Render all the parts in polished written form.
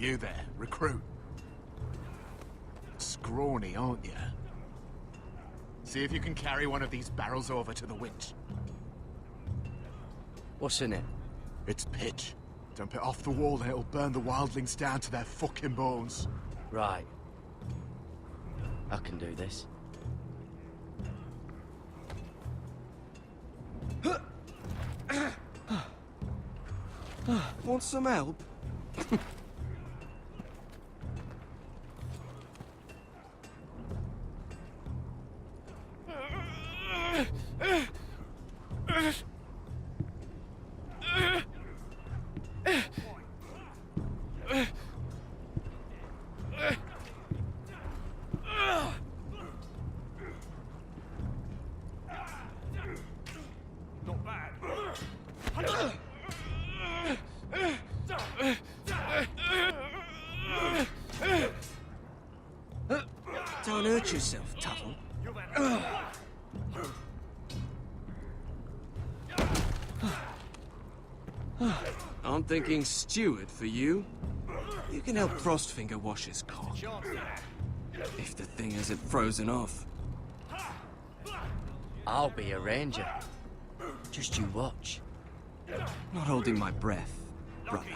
You there, recruit. Scrawny, aren't you? See if you can carry one of these barrels over to the winch. What's in it? It's pitch. Dump it off the wall and it'll burn the wildlings down to their fucking bones. Right. I can do this. Want some help? Not bad. Don't hurt yourself, Tuttle. I'm thinking steward for you. You can help Frostfinger wash his cock. If the thing isn't frozen off. I'll be a ranger. Just you watch. Not holding my breath, brother.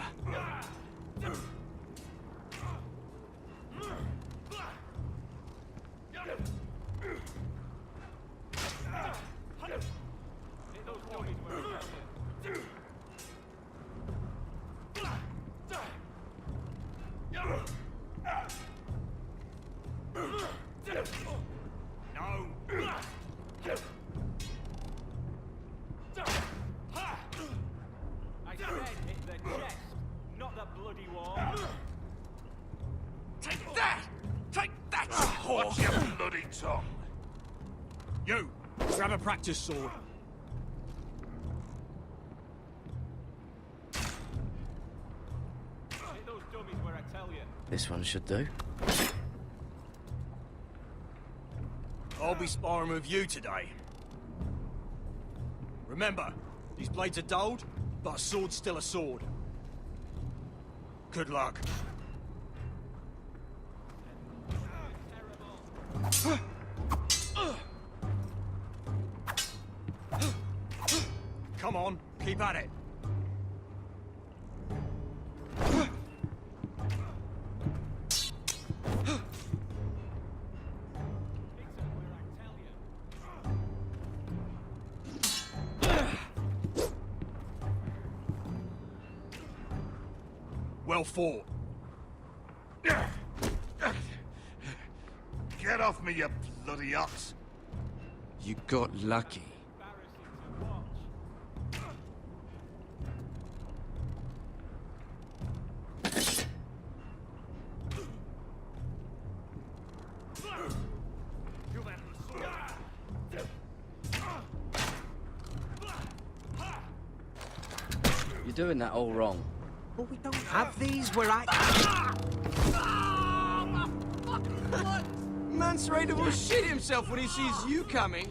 I said hit the chest, not the bloody wall. Take that! Take that, you Watch your bloody tongue. You, grab a practice sword. Hit those dummies where I tell you. This one should do. I'll be sparring with you today. Remember, these blades are dulled, but a sword's still a sword. Good luck. Come on, keep at it. Well fought. Get off me, you bloody ox. You got lucky. You're doing that all wrong. But we don't have these where I... Mance Raider will shit himself when he sees you coming.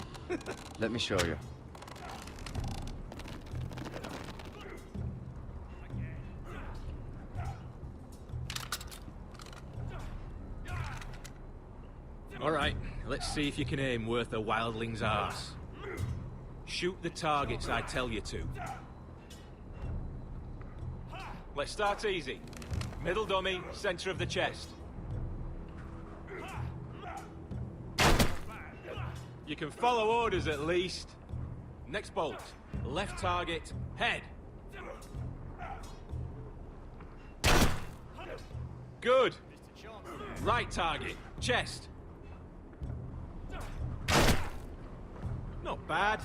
Let me show you. All right, let's see if you can aim worth a wildling's arse. Shoot the targets I tell you to. Let's start easy. Middle dummy, center of the chest. You can follow orders at least. Next bolt. Left target, head. Good. Right target, chest. Not bad.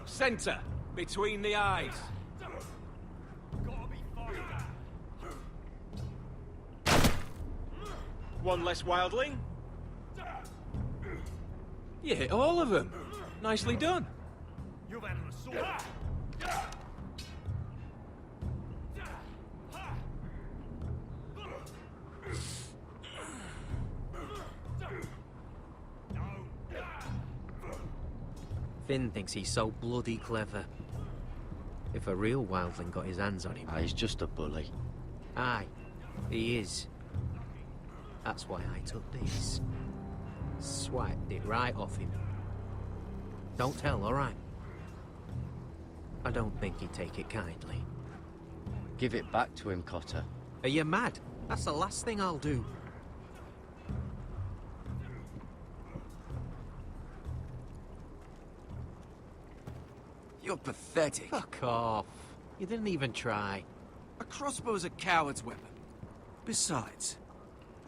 Center, between the eyes. One less wildling. You hit all of them. Nicely done. You've had a sword. Finn thinks he's so bloody clever. If a real wildling got his hands on him... He's just a bully. Aye, He is. That's why I took this. Swiped it right off him. Don't tell, alright? I don't think he'd take it kindly. Give it back to him, Cotter. Are you mad? That's the last thing I'll do. You're pathetic. Fuck off. You didn't even try. A crossbow's a coward's weapon. Besides,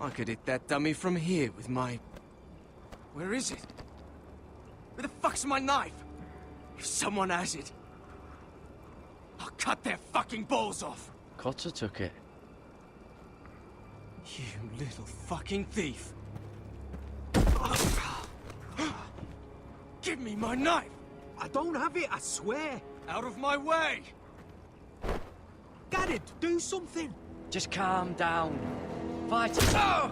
I could hit that dummy from here with my... Where is it? Where the fuck's my knife? If someone has it, I'll cut their fucking balls off. Cotter took it. You little fucking thief. Give me my knife! I don't have it, I swear. Out of my way! Garrett, do something. Just calm down. Fight it. I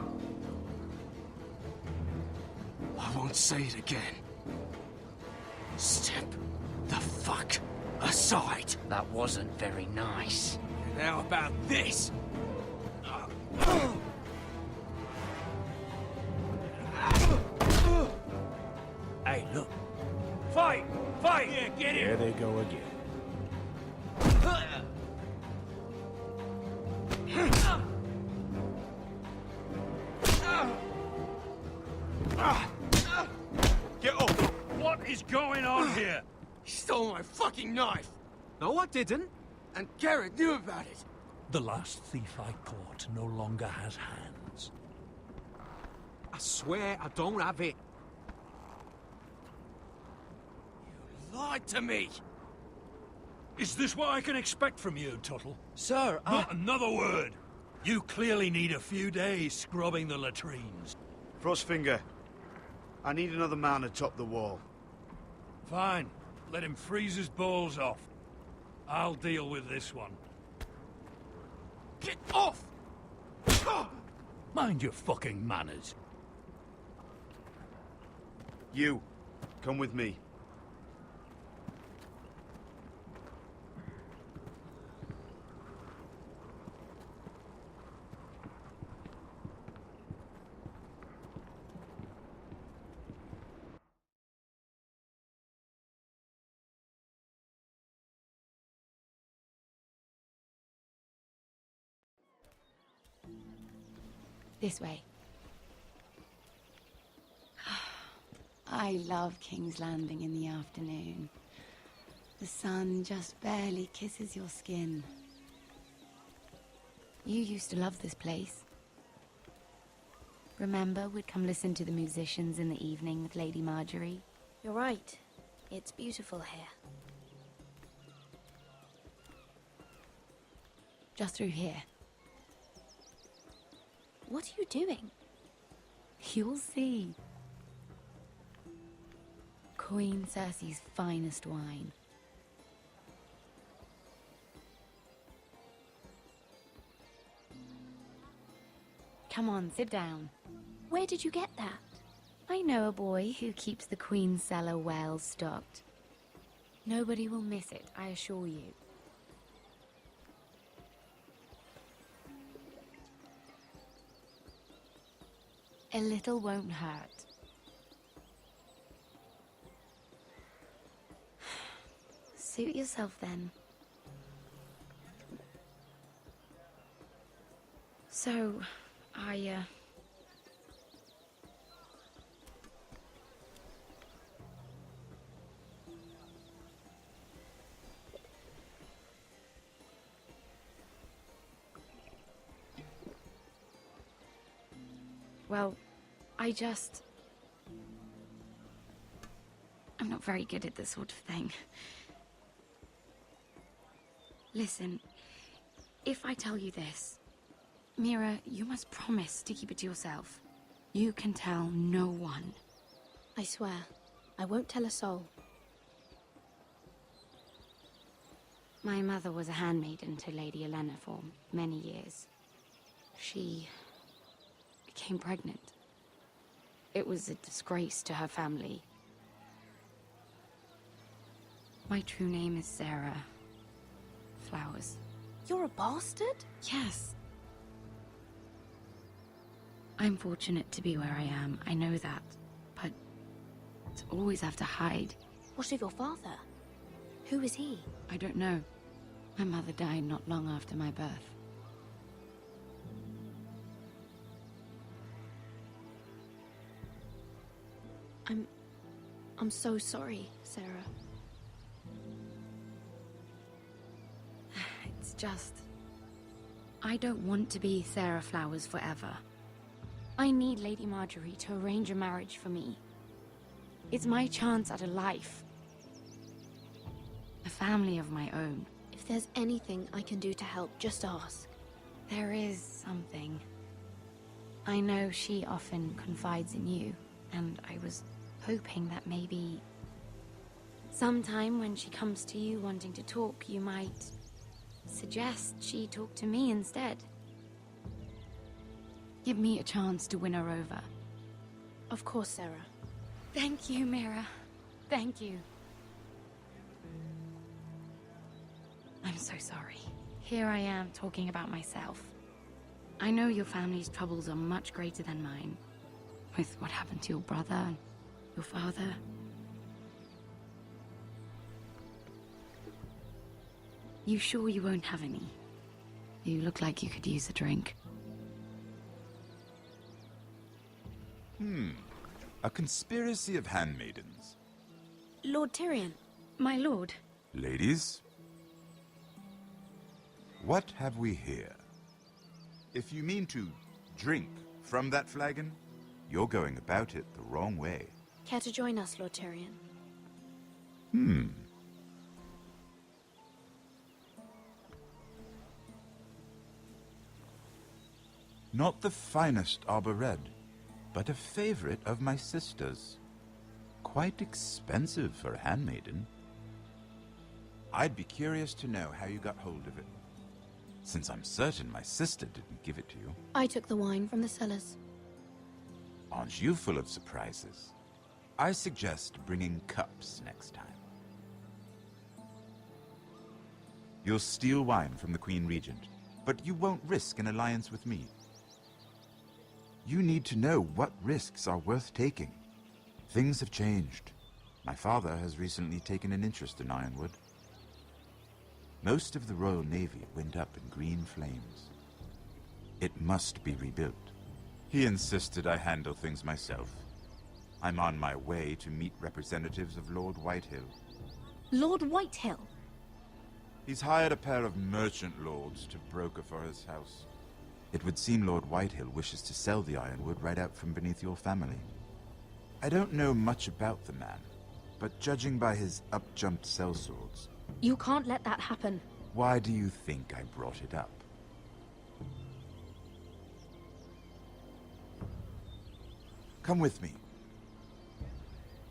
won't say it again. Step the fuck aside. That wasn't very nice. And how about this? Hey, look. Fight! Fight! Yeah, get it! There they go again. Get up! What is going on here? He stole my fucking knife! No, I didn't. And Garrett knew about it! The last thief I caught no longer has hands. I swear I don't have it. You lied to me! Is this what I can expect from you, Tuttle? Sir, Not another word! You clearly need a few days scrubbing the latrines. Frostfinger, I need another man atop the wall. Fine. Let him freeze his balls off. I'll deal with this one. Get off! Mind your fucking manners. You, come with me. This way. I love King's Landing in the afternoon. The sun just barely kisses your skin. You used to love this place. Remember, we'd come listen to the musicians in the evening with Lady Marjorie? You're right. It's beautiful here. Just through here. What are you doing? You'll see. Queen Cersei's finest wine. Come on, sit down. Where did you get that? I know a boy who keeps the Queen's cellar well stocked. Nobody will miss it, I assure you. A little won't hurt. Suit yourself then. So, well, I'm not very good at this sort of thing. Listen, if I tell you this, Mira, you must promise to keep it to yourself. You can tell no one. I swear, I won't tell a soul. My mother was a handmaiden to Lady Olenna for many years. She became pregnant. It was a disgrace to her family. My true name is Sarah Flowers. You're a bastard? Yes. I'm fortunate to be where I am, I know that. But to always have to hide, What of your father? Who is he? I don't know. My mother died not long after my birth. I'm so sorry, Sarah. It's just... I don't want to be Sarah Flowers forever. I need Lady Marjorie to arrange a marriage for me. It's my chance at a life. A family of my own. If there's anything I can do to help, just ask. There is something. I know she often confides in you, and I was hoping that maybe... sometime when she comes to you wanting to talk, you might suggest she talk to me instead. Give me a chance to win her over. Of course, Sarah. Thank you, Mira. Thank you. I'm so sorry. Here I am talking about myself. I know your family's troubles are much greater than mine. With what happened to your brother and your father. You sure you won't have any? You look like you could use a drink. A conspiracy of handmaidens. Lord Tyrion. My lord. Ladies, what have we here? If you mean to drink from that flagon, you're going about it the wrong way. Care to join us, Lord Tyrion? Not the finest arbor red, but a favorite of my sister's. Quite expensive for a handmaiden. I'd be curious to know how you got hold of it, since I'm certain my sister didn't give it to you. I took the wine from the cellars. Aren't you full of surprises? I suggest bringing cups next time. You'll steal wine from the Queen Regent, but you won't risk an alliance with me. You need to know what risks are worth taking. Things have changed. My father has recently taken an interest in Ironwood. Most of the Royal Navy went up in green flames. It must be rebuilt. He insisted I handle things myself. I'm on my way to meet representatives of Lord Whitehill. Lord Whitehill? He's hired a pair of merchant lords to broker for his house. It would seem Lord Whitehill wishes to sell the Ironwood right out from beneath your family. I don't know much about the man, but judging by his up-jumped sellswords... You can't let that happen. Why do you think I brought it up? Come with me.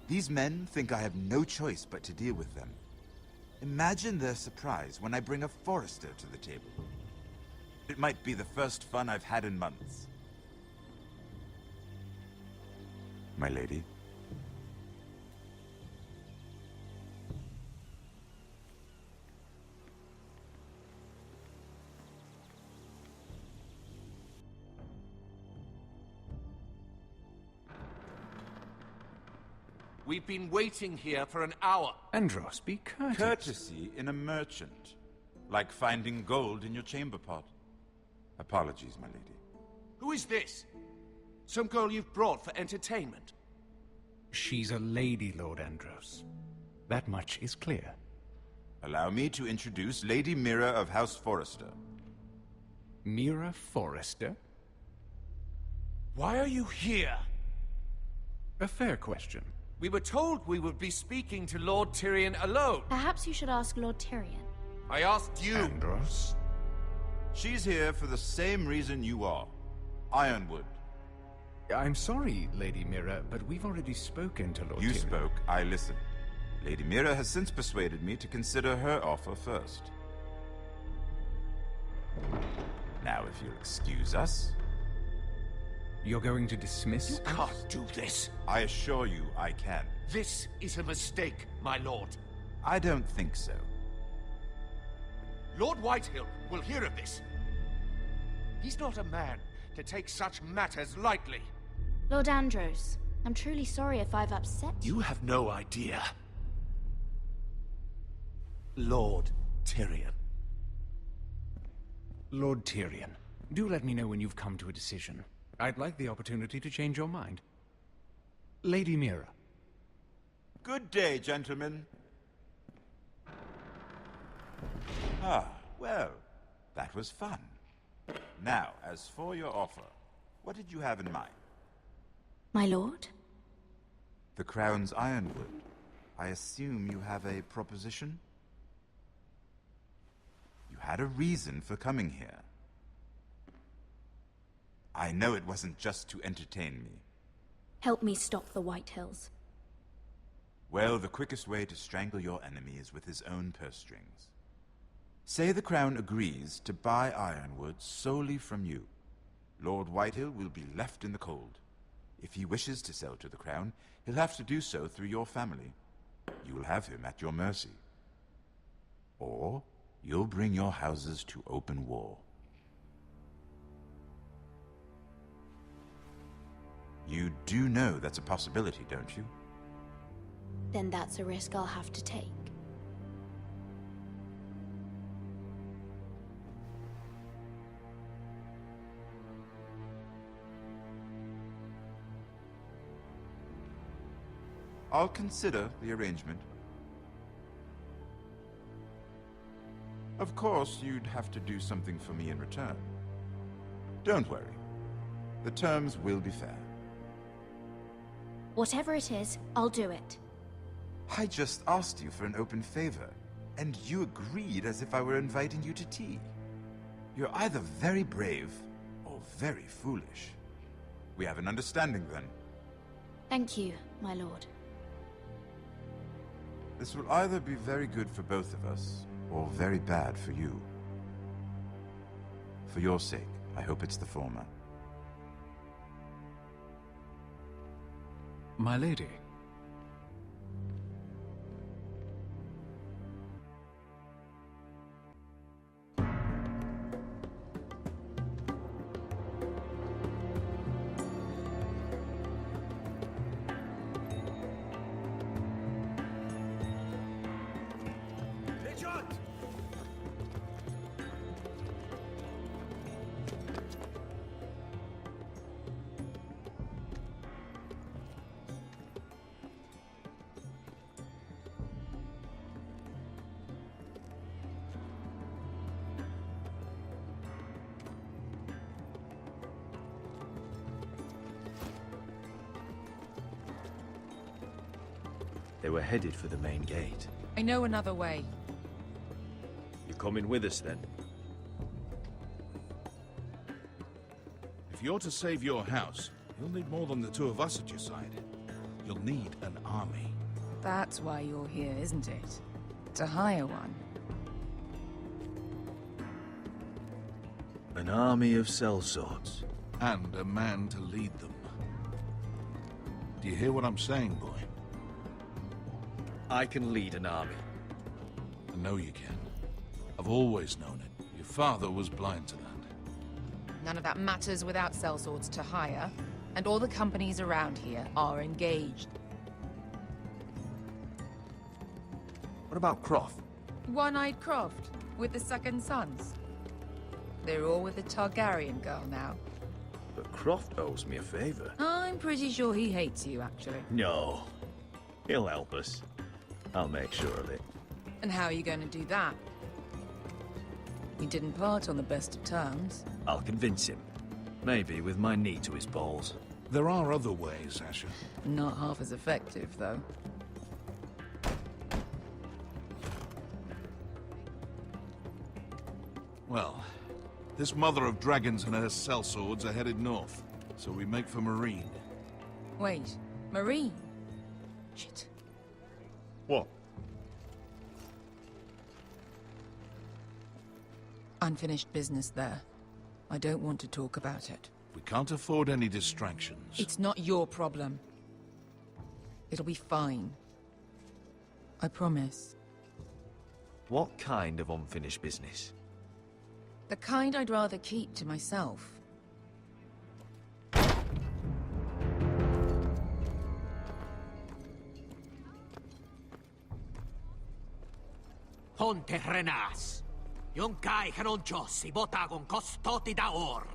These men think I have no choice but to deal with them. Imagine their surprise when I bring a Forrester to the table. It might be the first fun I've had in months. My lady. We've been waiting here for an hour. Andros, be courteous. Courtesy in a merchant. Like finding gold in your chamber pot. Apologies, my lady. Who is this? Some girl you've brought for entertainment? She's a lady, Lord Andros. That much is clear. Allow me to introduce Lady Mira of House Forrester. Mira Forrester? Why are you here? A fair question. We were told we would be speaking to Lord Tyrion alone. Perhaps you should ask Lord Tyrion. I asked you. Andros? She's here for the same reason you are. Ironwood. I'm sorry, Lady Mira, but we've already spoken to Lord You Tyrion. spoke, I listened. Lady Mira has since persuaded me to consider her offer first. Now, if you'll excuse us... You're going to dismiss You can't do this. I assure you I can. This is a mistake, my lord. I don't think so. Lord Whitehill will hear of this. He's not a man to take such matters lightly. Lord Andros, I'm truly sorry if I've upset you. You have no idea. Lord Tyrion. Lord Tyrion, do let me know when you've come to a decision. I'd like the opportunity to change your mind. Lady Mira. Good day, gentlemen. Ah, well, that was fun. Now, as for your offer, what did you have in mind? My lord? The Crown's Ironwood. I assume you have a proposition? You had a reason for coming here. I know it wasn't just to entertain me. Help me stop the White Hills. Well, the quickest way to strangle your enemy is with his own purse strings. Say the Crown agrees to buy Ironwood solely from you. Lord Whitehill will be left in the cold. If he wishes to sell to the Crown, he'll have to do so through your family. You will have him at your mercy. Or you'll bring your houses to open war. You do know that's a possibility, don't you? Then that's a risk I'll have to take. I'll consider the arrangement. Of course, you'd have to do something for me in return. Don't worry. The terms will be fair. Whatever it is, I'll do it. I just asked you for an open favor, and you agreed as if I were inviting you to tea. You're either very brave or very foolish. We have an understanding then. Thank you, my lord. This will either be very good for both of us, or very bad for you. For your sake, I hope it's the former. My lady. They were headed for the main gate. I know another way. You're coming with us, then? If you're to save your house, you'll need more than the two of us at your side. You'll need an army. That's why you're here, isn't it? To hire one. An army of sellswords. And a man to lead them. Do you hear what I'm saying, boy? I can lead an army. I know you can. I've always known it. Your father was blind to that. None of that matters without sellswords to hire, and all the companies around here are engaged. What about Croft? One-Eyed Croft, with the Second Sons. They're all with the Targaryen girl now. But Croft owes me a favor. I'm pretty sure he hates you, actually. No. He'll help us. I'll make sure of it. And how are you going to do that? We didn't part on the best of terms. I'll convince him. Maybe with my knee to his balls. There are other ways, Asher. Not half as effective, though. Well, this mother of dragons and her sellswords are headed north, so we make for Marine. Wait, Marine? Shit. What? Unfinished business there. I don't want to talk about it. We can't afford any distractions. It's not your problem. It'll be fine. I promise. What kind of unfinished business? The kind I'd rather keep to myself. Ponte renas. Yung kai kanon Diyos, ibotagong kostoti daor.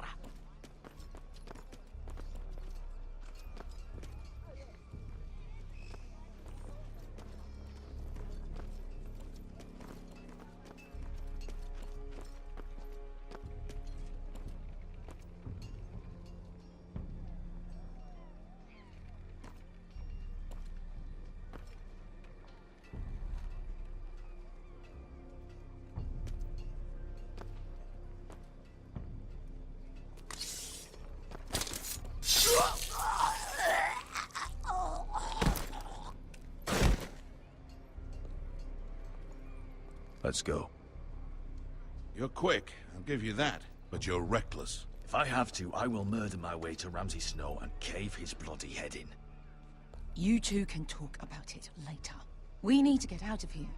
Let's go. You're quick, I'll give you that. But you're reckless. If I have to, I will murder my way to Ramsay Snow and cave his bloody head in. You two can talk about it later. We need to get out of here.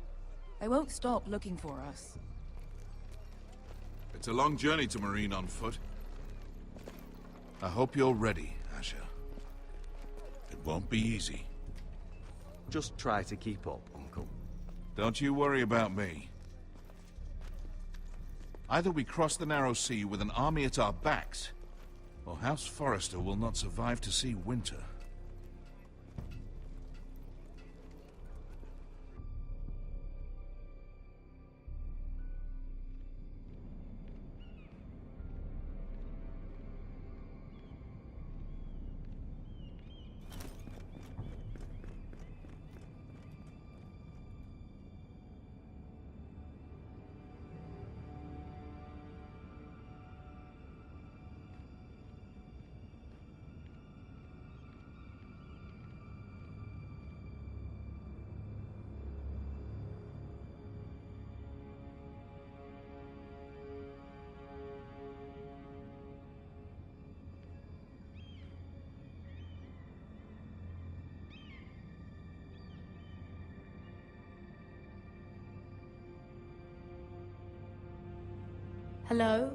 They won't stop looking for us. It's a long journey to Marine on foot. I hope you're ready, Asher. It won't be easy. Just try to keep up, Uncle. Don't you worry about me. Either we cross the Narrow Sea with an army at our backs, or House Forrester will not survive to see winter. Hello?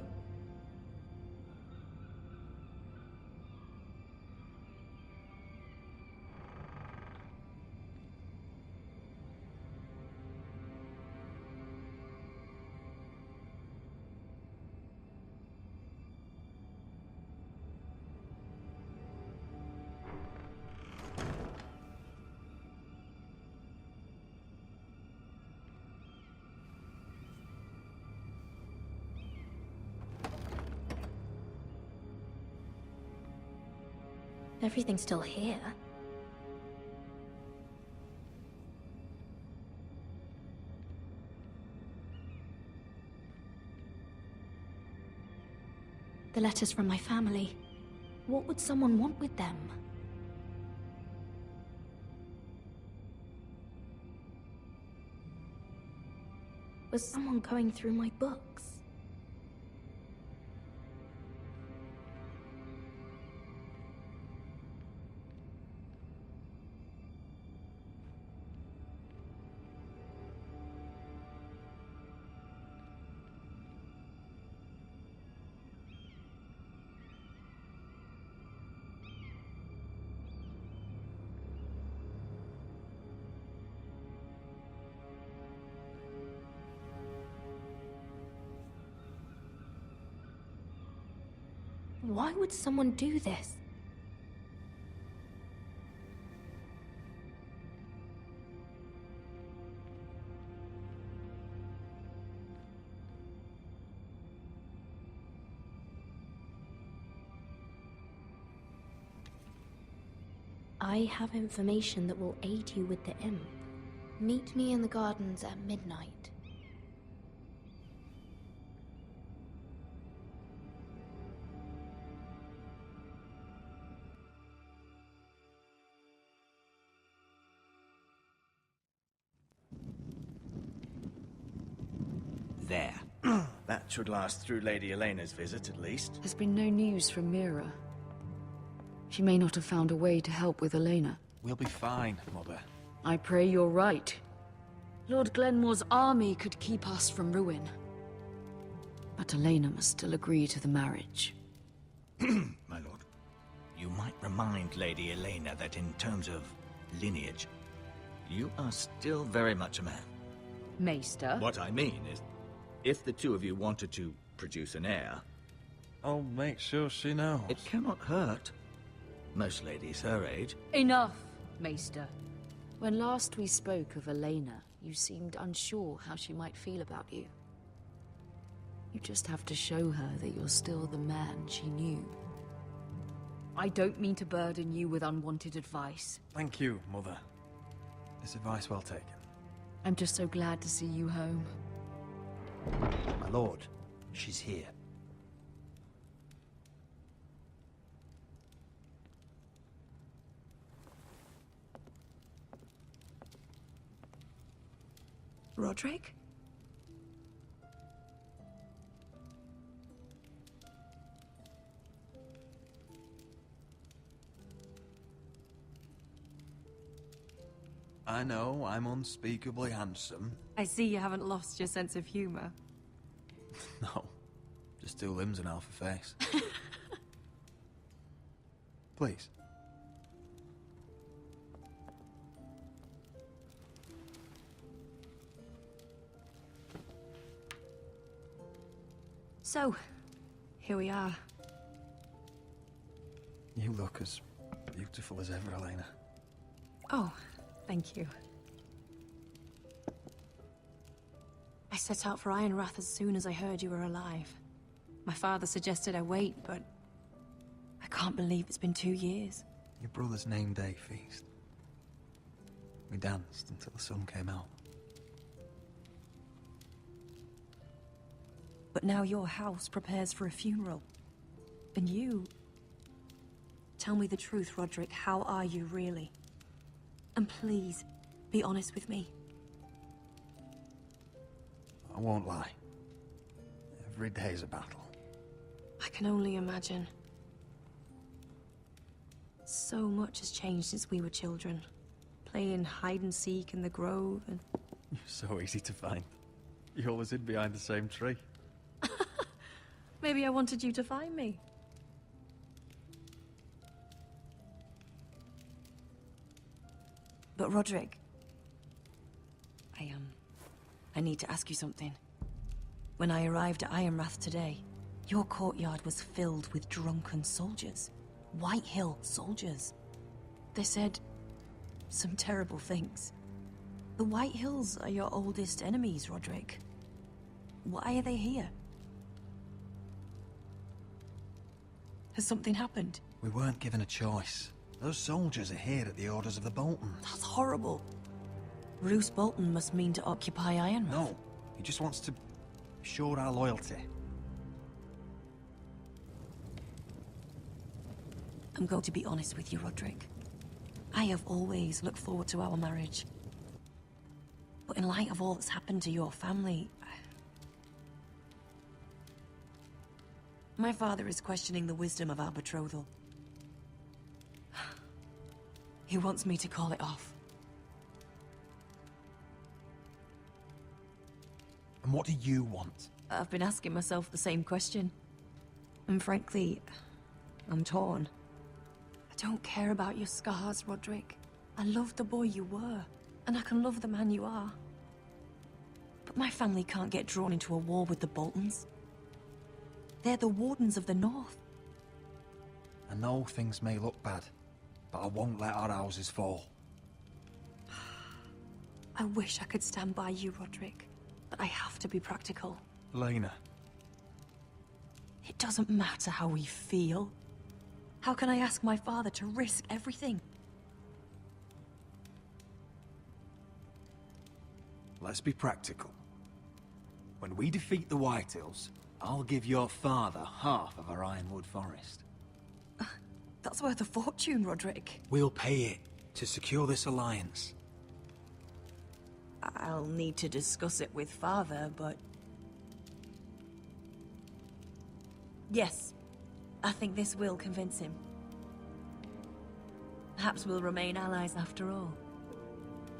Everything's still here. The letters from my family. What would someone want with them? Was someone going through my books? Why would someone do this? I have information that will aid you with the imp. Meet me in the gardens at midnight. There. That should last through Lady Elena's visit, at least. There's been no news from Mira. She may not have found a way to help with Elena. We'll be fine, Mother. I pray you're right. Lord Glenmore's army could keep us from ruin. But Elena must still agree to the marriage. My lord. You might remind Lady Elena that in terms of lineage, you are still very much a man. Maester? What I mean is, if the two of you wanted to produce an heir, I'll make sure she knows. it cannot hurt. Most ladies her age. Enough, Maester. When last we spoke of Elena, you seemed unsure how she might feel about you. You just have to show her that you're still the man she knew. I don't mean to burden you with unwanted advice. Thank you, Mother. It's advice well taken. I'm just so glad to see you home. My lord, she's here. Roderick? I know I'm unspeakably handsome. I see you haven't lost your sense of humor. No, just two limbs and half a face. Please. So, here we are. You look as beautiful as ever, Elena. Oh, thank you. I set out for Ironrath as soon as I heard you were alive. My father suggested I wait, but I can't believe it's been 2 years. Your brother's name day feast. We danced until the sun came out. But now your house prepares for a funeral. And you... Tell me the truth, Roderick. How are you, really? And please, be honest with me. I won't lie. Every day's a battle. I can only imagine. So much has changed since we were children. Playing hide-and-seek in the grove and... You're so easy to find. You always hid behind the same tree. Maybe I wanted you to find me. But Roderick... I need to ask you something. When I arrived at Ironrath today, your courtyard was filled with drunken soldiers. White Hill soldiers. They said some terrible things. The White Hills are your oldest enemies, Roderick. Why are they here? Has something happened? We weren't given a choice. Those soldiers are here at the orders of the Boltons. That's horrible. Roose Bolton must mean to occupy Ironrath. No, he just wants to show our loyalty. I'm going to be honest with you, Roderick. I have always looked forward to our marriage. But in light of all that's happened to your family... My father is questioning the wisdom of our betrothal. He wants me to call it off. And what do you want? I've been asking myself the same question. And frankly, I'm torn. I don't care about your scars, Roderick. I love the boy you were, and I can love the man you are. But my family can't get drawn into a war with the Boltons. They're the Wardens of the North. I know things may look bad, but I won't let our houses fall. I wish I could stand by you, Roderick, but I have to be practical. Lena. It doesn't matter how we feel. How can I ask my father to risk everything? Let's be practical. When we defeat the Whitehills, I'll give your father half of our Ironwood Forest. That's worth a fortune, Roderick. We'll pay it to secure this alliance. I'll need to discuss it with father, but... Yes, I think this will convince him. Perhaps we'll remain allies after all.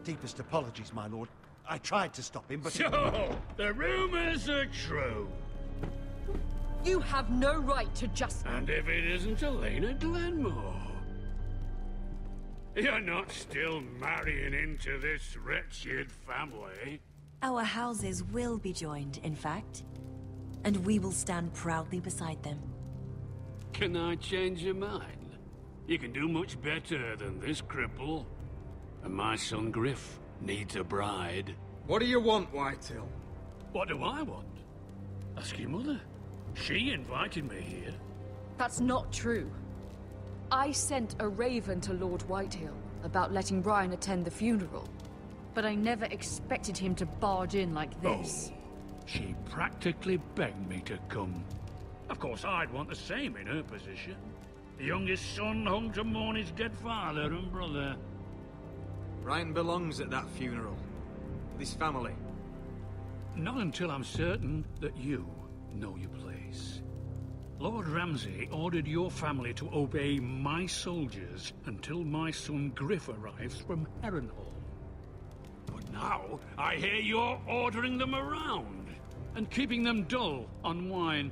Deepest apologies, my lord. I tried to stop him, but... So, the rumors are true. You have no right to just... And if it isn't Elena Glenmore? You're not still marrying into this wretched family? Our houses will be joined, in fact. And we will stand proudly beside them. Can I change your mind? You can do much better than this cripple. And my son Griff needs a bride. What do you want, Whitehill? What do I want? Ask your mother. She invited me here. That's not true. I sent a raven to Lord Whitehill about letting Brian attend the funeral. But I never expected him to barge in like this. Oh, she practically begged me to come. Of course, I'd want the same in her position. The youngest son home to mourn his dead father and brother. Brian belongs at that funeral. With his family. Not until I'm certain that you know your place. Lord Ramsay ordered your family to obey my soldiers until my son Griff arrives from Harrenhal. But now, I hear you're ordering them around and keeping them dull on wine.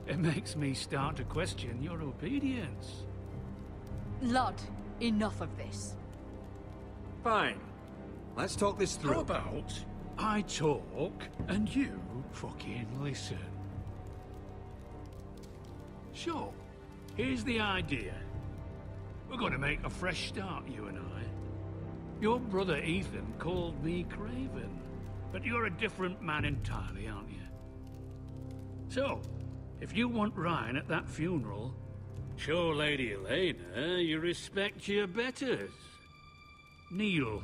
It makes me start to question your obedience. Lud, enough of this. Fine. Let's talk this through. How about I talk and you fucking listen? Sure. Here's the idea. We're going to make a fresh start, you and I. Your brother Ethan called me Craven, but you're a different man entirely, aren't you? So, if you want Ryan at that funeral, show Lady Elena you respect your betters. Kneel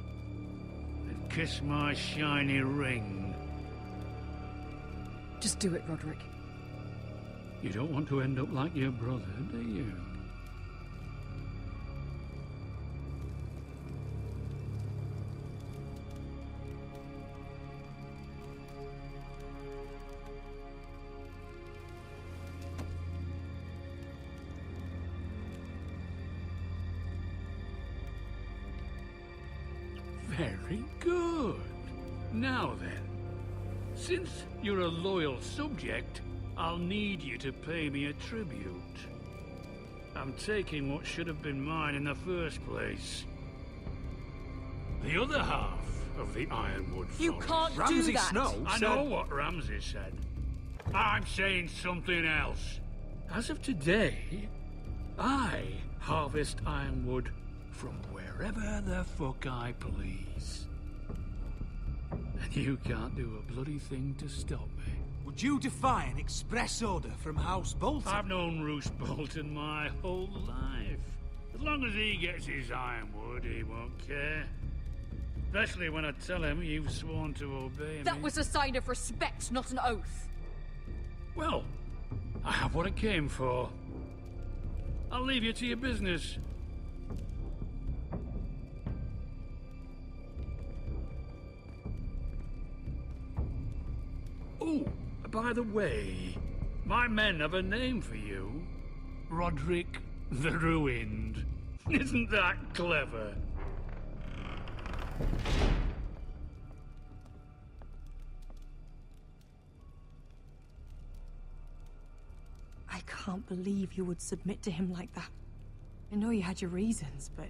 and kiss my shiny ring. Just do it, Roderick. You don't want to end up like your brother, do you? Very good. Now then, since you're a loyal subject, I'll need you to pay me a tribute. I'm taking what should have been mine in the first place. The other half of the Ironwood Forest. You can't do Ramsay that! Snow I know what Ramsay said. I'm saying something else. As of today, I harvest ironwood from wherever the fuck I please. And you can't do a bloody thing to stop me. Would you defy an express order from House Bolton? I've known Roose Bolton my whole life. As long as he gets his ironwood, he won't care. Especially when I tell him you've sworn to obey me. That was a sign of respect, not an oath. Well, I have what I came for. I'll leave you to your business. Oh, by the way, my men have a name for you. Roderick the Ruined. Isn't that clever? I can't believe you would submit to him like that. I know you had your reasons, but...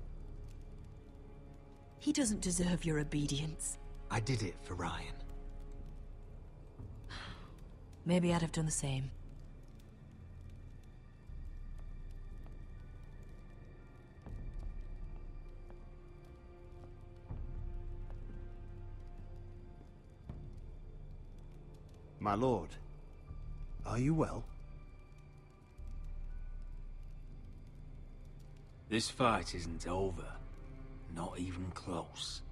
he doesn't deserve your obedience. I did it for Ryan. Maybe I'd have done the same. My lord, are you well? This fight isn't over. Not even close.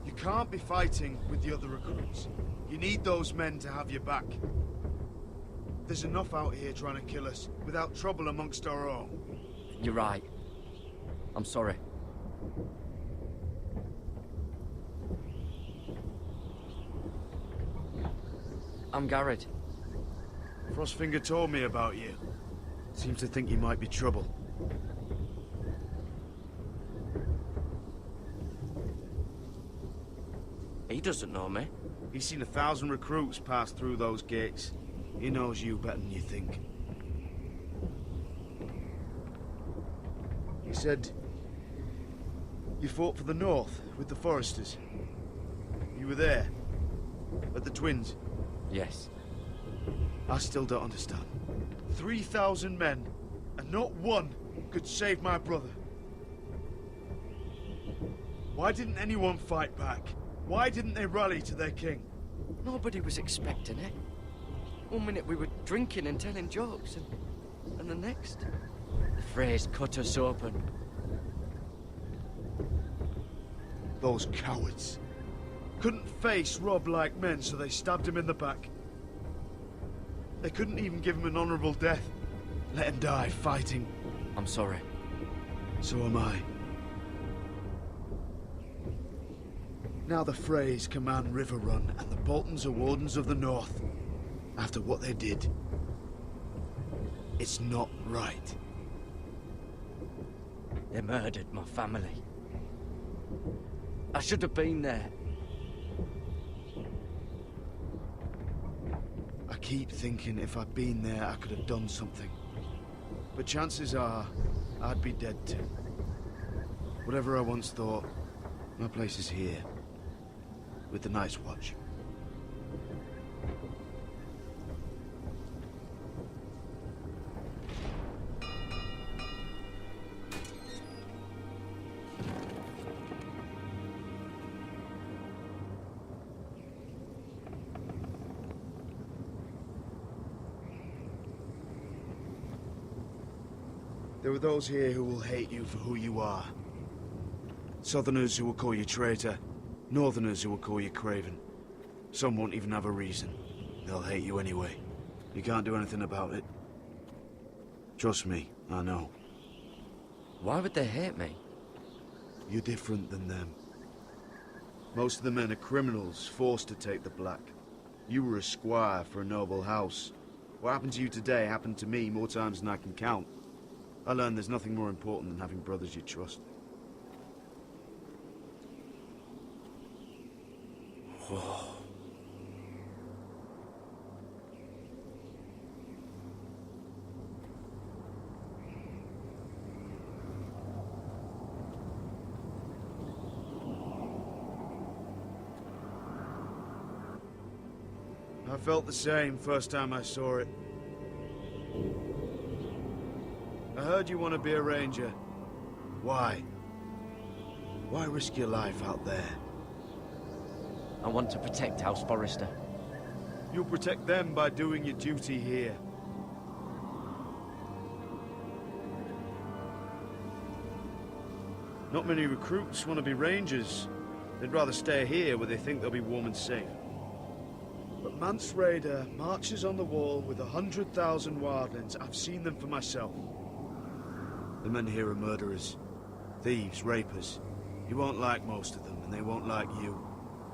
You can't be fighting with the other recruits. You need those men to have your back. There's enough out here trying to kill us, without trouble amongst our own. You're right. I'm sorry. I'm Garrett. Frostfinger told me about you. Seems to think you might be trouble. He doesn't know me. He's seen 1,000 recruits pass through those gates. He knows you better than you think. He said you fought for the North with the Foresters. You were there, at the Twins. Yes. I still don't understand. 3,000 men, and not one could save my brother. Why didn't anyone fight back? Why didn't they rally to their king? Nobody was expecting it. One minute we were drinking and telling jokes, and the next, the Freys cut us open. Those cowards. Couldn't face Robb like men, so they stabbed him in the back. They couldn't even give him an honorable death. Let him die fighting. I'm sorry. So am I. Now the Freys command Riverrun, and the Boltons are Wardens of the North. After what they did. It's not right. They murdered my family. I should have been there. I keep thinking if I'd been there, I could have done something. But chances are, I'd be dead too. Whatever I once thought, my place is here. With the Night's Watch. There are those here who will hate you for who you are. Southerners who will call you traitor. Northerners who will call you craven. Some won't even have a reason. They'll hate you anyway. You can't do anything about it. Trust me, I know. Why would they hate me? You're different than them. Most of the men are criminals, forced to take the black. You were a squire for a noble house. What happened to you today happened to me more times than I can count. I learned there's nothing more important than having brothers you trust. Whoa. I felt the same first time I saw it. I heard you want to be a ranger. Why? Why risk your life out there? I want to protect House Forrester. You'll protect them by doing your duty here. Not many recruits want to be rangers. They'd rather stay here where they think they'll be warm and safe. But Mance Rayder marches on the wall with 100,000 wildlings. I've seen them for myself. The men here are murderers. Thieves, rapers. You won't like most of them, and they won't like you.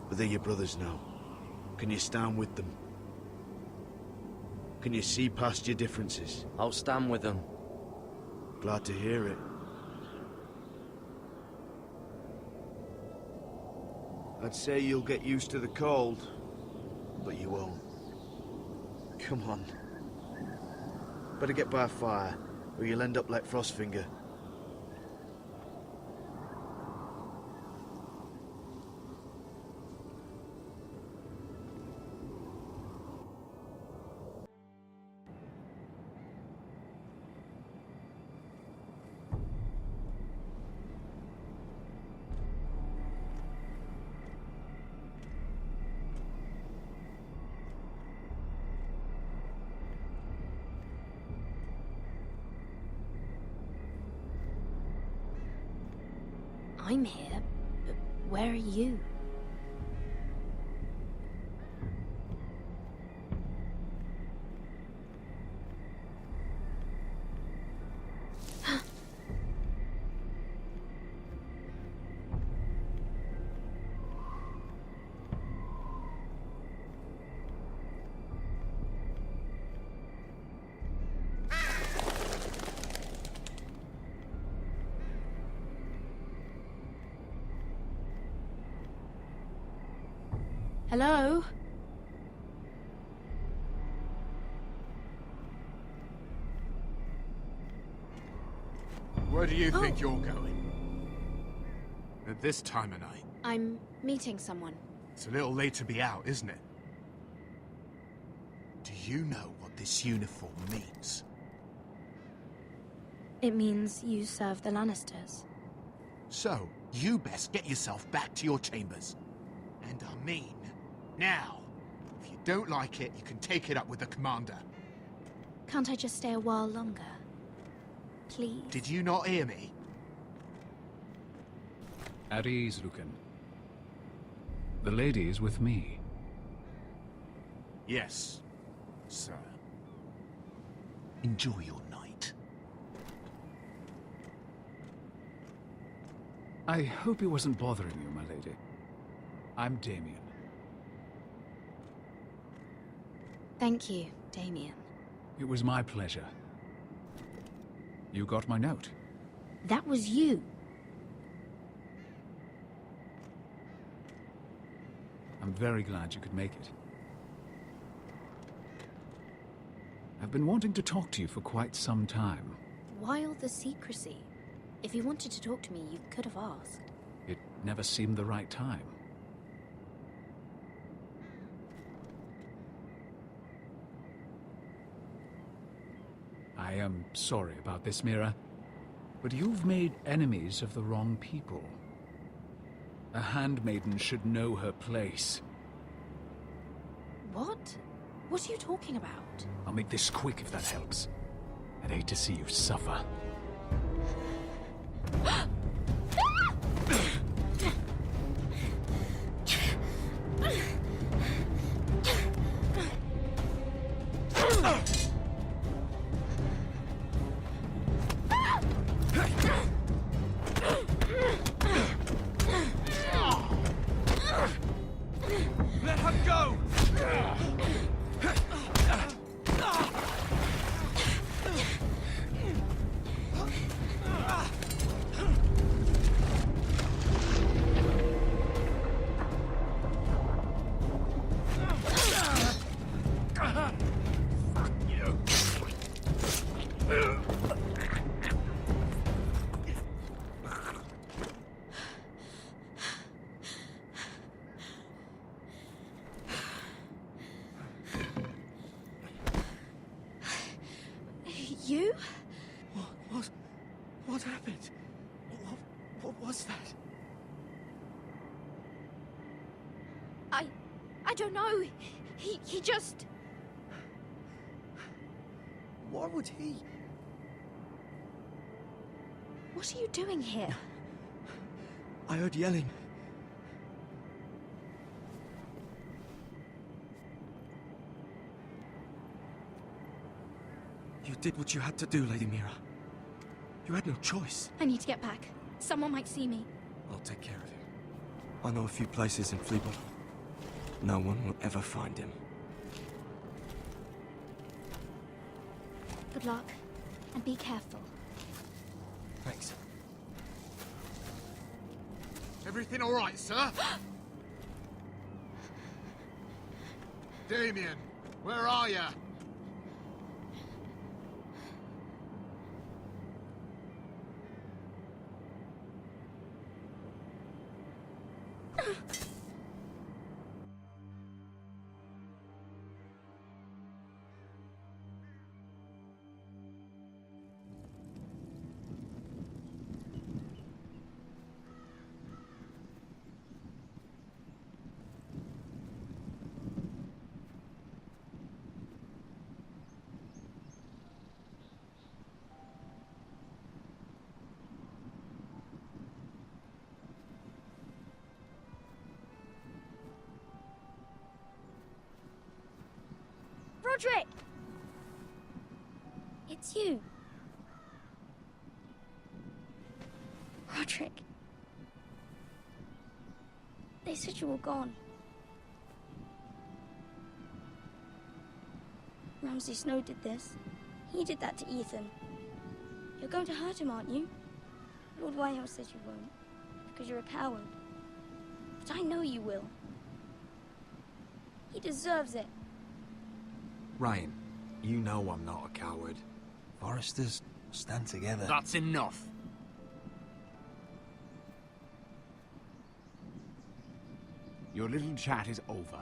But they're your brothers now. Can you stand with them? Can you see past your differences? I'll stand with them. Glad to hear it. I'd say you'll get used to the cold, but you won't. Come on. Better get by a fire, or you'll end up like Frostfinger. I'm here, but where are you? Hello? Where do you think you're going? At this time of night? I'm meeting someone. It's a little late to be out, isn't it? Do you know what this uniform means? It means you serve the Lannisters. So, you best get yourself back to your chambers. And I mean, now. If you don't like it, you can take it up with the commander. Can't I just stay a while longer? Please? Did you not hear me? At ease, Lucan. The lady is with me. Yes, sir. Enjoy your night. I hope it wasn't bothering you, my lady. I'm Damien. Thank you, Damien. It was my pleasure. You got my note. That was you. I'm very glad you could make it. I've been wanting to talk to you for quite some time. Why all the secrecy? If you wanted to talk to me, you could have asked. It never seemed the right time. I am sorry about this, Mira, but you've made enemies of the wrong people. A handmaiden should know her place. What? What are you talking about? I'll make this quick if that helps. I'd hate to see you suffer. Let her go! Fuck you. You? What happened? What was that? I don't know. He just... Why would he? What are you doing here? I heard yelling. You did what you had to do, Lady Mira. You had no choice. I need to get back. Someone might see me. I'll take care of him. I know a few places in Fleabot. No one will ever find him. Good luck, and be careful. Thanks. Everything all right, sir? Damien, where are you? Roderick! It's you. Roderick. They said you were gone. Ramsay Snow did this. He did that to Ethan. You're going to hurt him, aren't you? Lord Whitehouse says you won't, because you're a coward. But I know you will. He deserves it. Ryan, you know I'm not a coward. Foresters stand together. That's enough. Your little chat is over.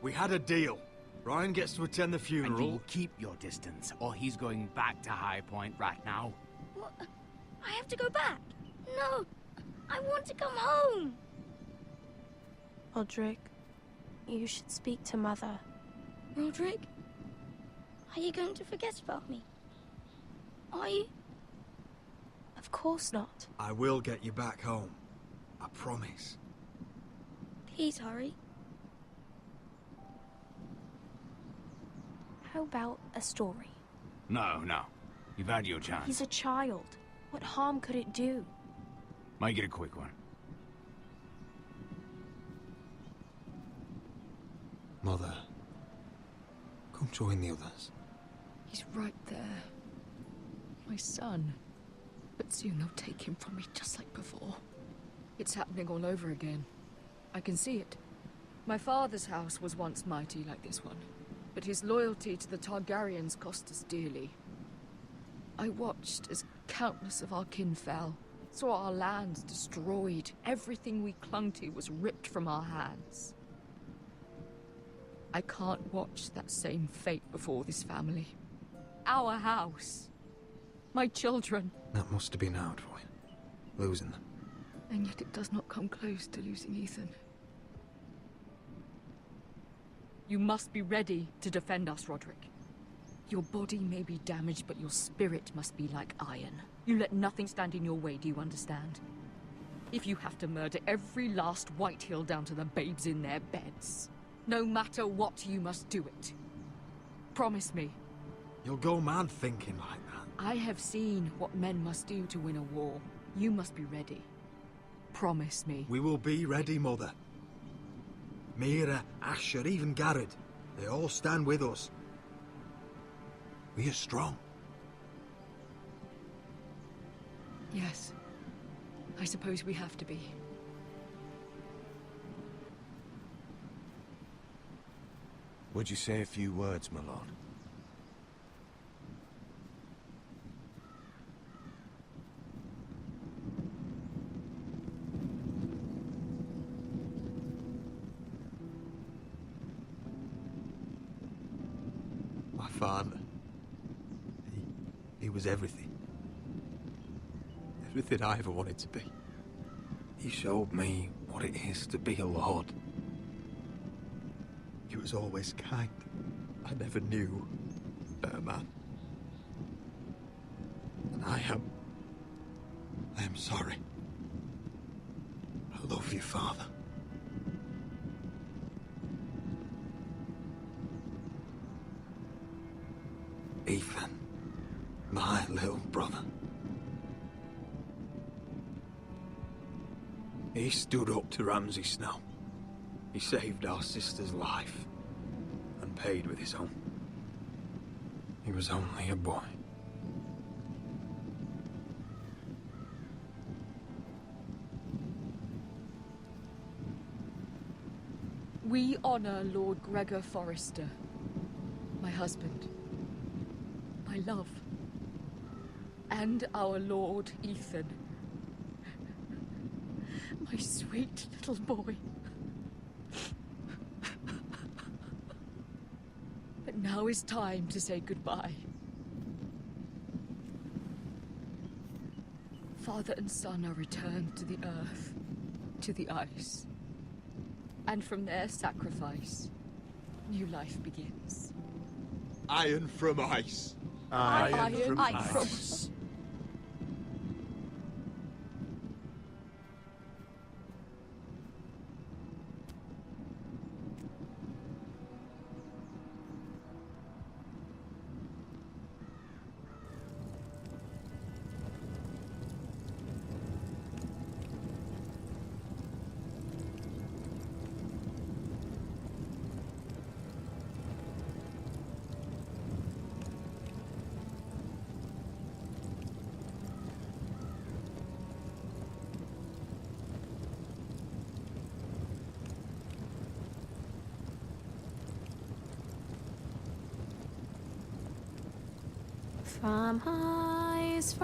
We had a deal. Ryan gets to attend the funeral. And you will keep your distance, or he's going back to High Point right now. What? I have to go back. No, I want to come home. Roderick, you should speak to Mother. Roderick? Are you going to forget about me? Are you? Of course not. I will get you back home. I promise. Please hurry. How about a story? No. You've had your chance. He's a child. What harm could it do? Make it a quick one. Mother, come join the others. He's right there. My son. But soon they'll take him from me just like before. It's happening all over again. I can see it. My father's house was once mighty like this one, but his loyalty to the Targaryens cost us dearly. I watched as countless of our kin fell, saw our lands destroyed, everything we clung to was ripped from our hands. I can't watch that same fate before this family. Our house. My children. That must have been hard for you, losing them. And yet it does not come close to losing Ethan. You must be ready to defend us, Roderick. Your body may be damaged, but your spirit must be like iron. You let nothing stand in your way, do you understand? If you have to murder every last Whitehill down to the babes in their beds, no matter what, you must do it. Promise me. You'll go mad thinking like that. I have seen what men must do to win a war. You must be ready. Promise me. We will be ready, Mother. Mira, Asher, even Garrett. They all stand with us. We are strong. Yes. I suppose we have to be. Would you say a few words, my lord? My father. He was everything. Everything I ever wanted to be. He showed me what it is to be a lord. He was always kind. I never knew a better man. And I am sorry. I love you, Father. Ethan, my little brother. He stood up to Ramsay Snow. He saved our sister's life and paid with his own. He was only a boy. We honor Lord Gregor Forrester, my husband, my love, and our Lord Ethan, my sweet little boy. But now is time to say goodbye. Father and son are returned to the earth, to the ice. And from their sacrifice, new life begins. Iron from ice. Iron from ice. From ice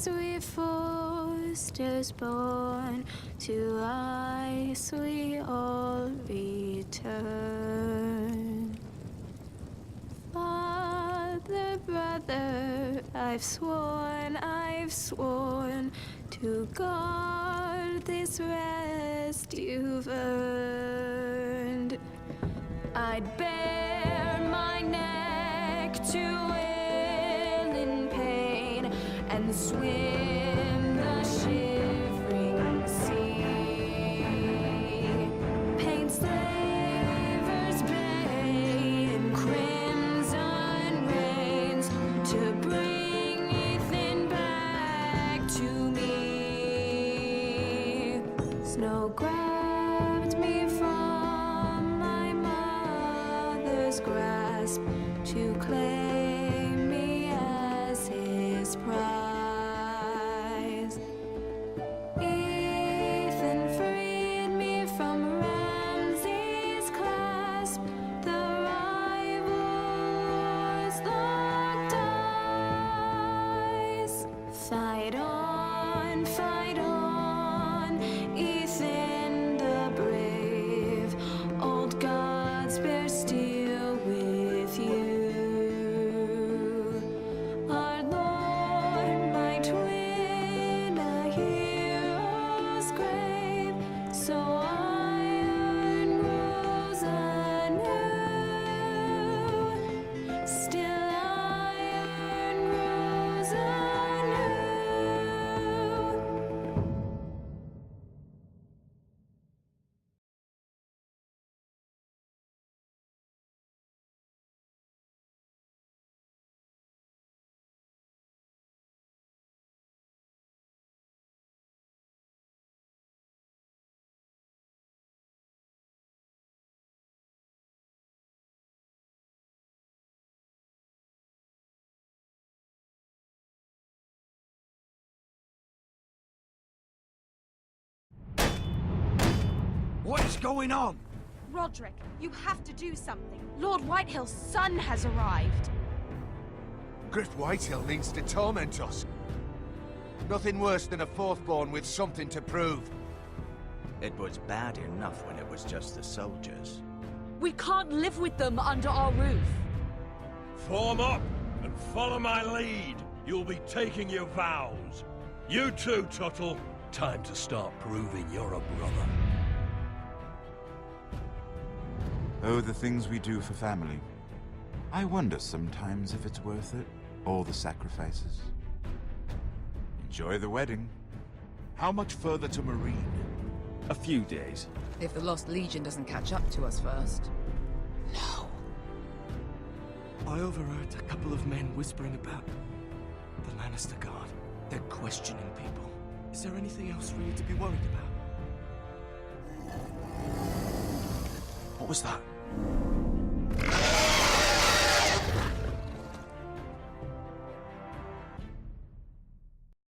we foresters born, to ice we all return. Father, brother, I've sworn to guard this rest you've earned. I'd bare my neck to wail in pain and swim the shivering sea. Paint slavers bay in crimson rains to bring Ethan back to me. Snow grabbed me from my mother's grasp to claim me as his prize. Ethan freed me from Ramsay's clasp. The rivals locked eyes. Fight on, Ethan the brave. Old gods bear steel with you. Our Lord might win a hero's grave, so iron rules anew. Still iron rules anew. What is going on? Roderick, you have to do something. Lord Whitehill's son has arrived. Griff Whitehill means to torment us. Nothing worse than a fourthborn with something to prove. It was bad enough when it was just the soldiers. We can't live with them under our roof. Form up and follow my lead. You'll be taking your vows. You too, Tuttle. Time to start proving you're a brother. Oh, the things we do for family. I wonder sometimes if it's worth it, all the sacrifices. Enjoy the wedding. How much further to Marine? A few days. If the Lost Legion doesn't catch up to us first. I overheard a couple of men whispering about the Lannister Guard. They're questioning people. Is there anything else for you to be worried about? What was that?